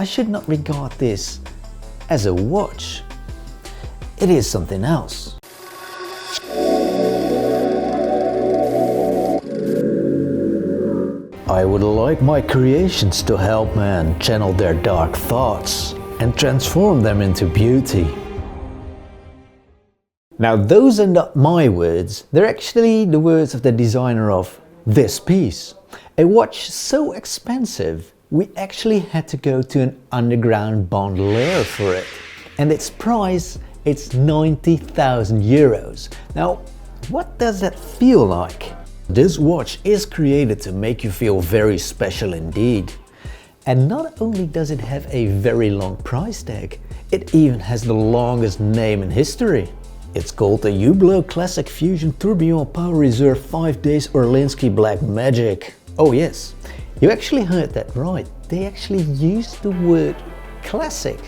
I should not regard this as a watch. It is something else. I would like my creations to help man channel their dark thoughts and transform them into beauty. Now those are not my words, they're actually the words of the designer of this piece. A watch so expensive, we actually had to go to an underground bond lair for it. And its price, it's 90,000 euros. Now, what does that feel like? This watch is created to make you feel very special indeed. And not only does it have a very long price tag, it even has the longest name in history. It's called the Hublot Classic Fusion Tourbillon Power Reserve 5 Days Orlinski Black Magic. Oh yes, you actually heard that right. They actually used the word classic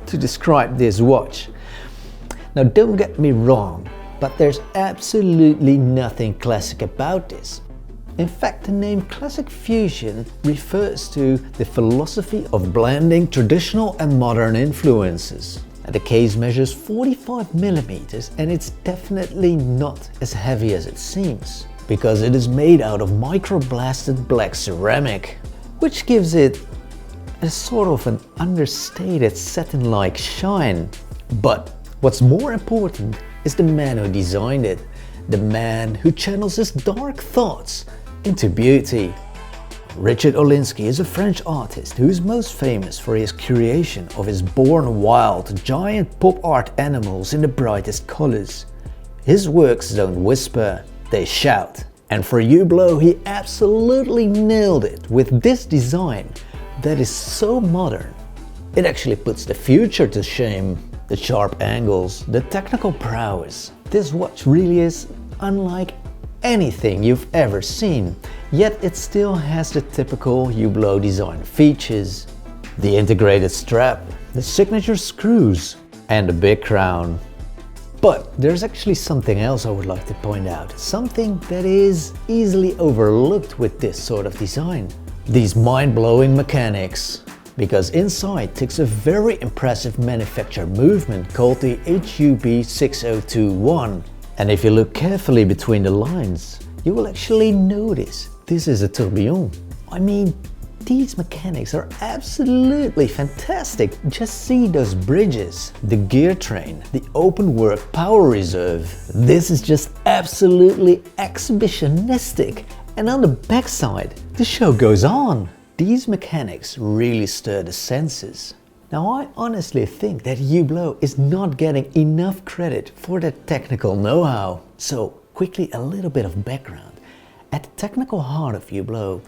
to describe this watch. Now don't get me wrong, but there's absolutely nothing classic about this. In fact, the name Classic Fusion refers to the philosophy of blending traditional and modern influences. The case measures 45 millimeters and it's definitely not as heavy as it seems, because it is made out of Microblasted Black Ceramic, which gives it a sort of an understated satin-like shine. But what's more important is the man who designed it, the man who channels his dark thoughts into beauty. Richard Orlinski is a French artist who is most famous for his creation of his born wild, giant pop art animals in the brightest colors. His works don't whisper, they shout. And for Hublot, he absolutely nailed it with this design that is so modern. It actually puts the future to shame. The sharp angles, the technical prowess. This watch really is unlike anything you've ever seen, yet it still has the typical Hublot design features. The integrated strap, the signature screws, and the big crown. But there's actually something else I would like to point out, something that is easily overlooked with this sort of design. These mind-blowing mechanics. Because inside takes a very impressive manufacture movement called the HUB 6021. And if you look carefully between the lines, you will actually notice this is a tourbillon. I mean, these mechanics are absolutely fantastic. Just see those bridges, the gear train, the open work power reserve. This is just absolutely exhibitionistic. And on the backside, the show goes on. These mechanics really stir the senses. Now I honestly think that Hublot is not getting enough credit for their technical know-how. So quickly a little bit of background. At the technical heart of Hublot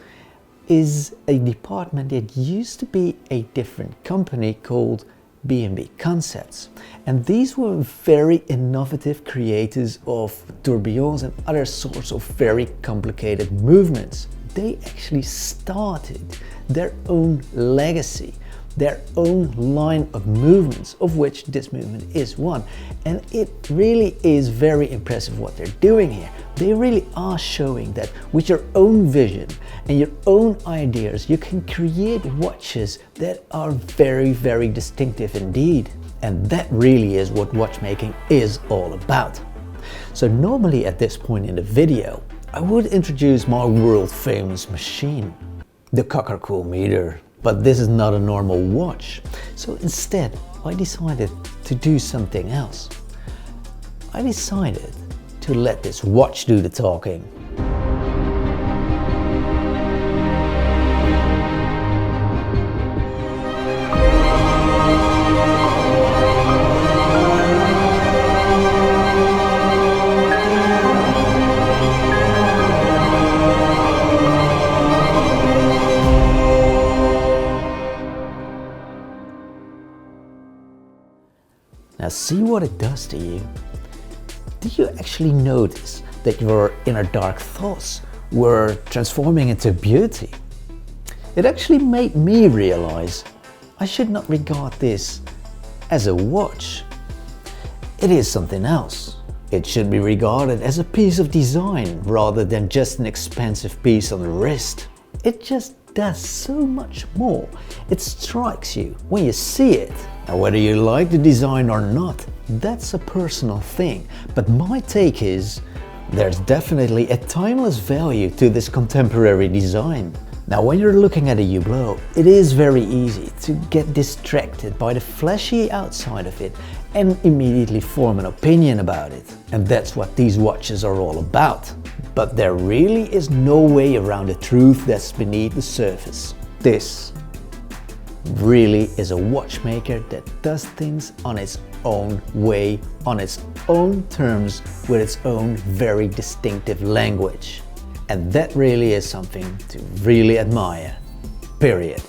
is a department that used to be a different company called B&B Concepts. And these were very innovative creators of tourbillons and other sorts of very complicated movements. They actually started their own legacy, their own line of movements, of which this movement is one. And it really is very impressive what they're doing here. They really are showing that with your own vision and your own ideas, you can create watches that are very, very distinctive indeed. And that really is what watchmaking is all about. So normally at this point in the video, I would introduce my world famous machine, the Cocker-Cool meter. But this is not a normal watch. So instead, I decided to do something else. I decided to let this watch do the talking. Now see what it does to you. Do you actually notice that your inner dark thoughts were transforming into beauty? It actually made me realize I should not regard this as a watch. It is something else. It should be regarded as a piece of design rather than just an expensive piece on the wrist. It just does so much more. It strikes you when you see it. Now, whether you like the design or not, that's a personal thing. But my take is, there's definitely a timeless value to this contemporary design. Now, when you're looking at a Hublot, it is very easy to get distracted by the flashy outside of it and immediately form an opinion about it. And that's what these watches are all about. But there really is no way around the truth that's beneath the surface. This really is a watchmaker that does things on its own way, on its own terms, with its own very distinctive language. And that really is something to really admire. Period.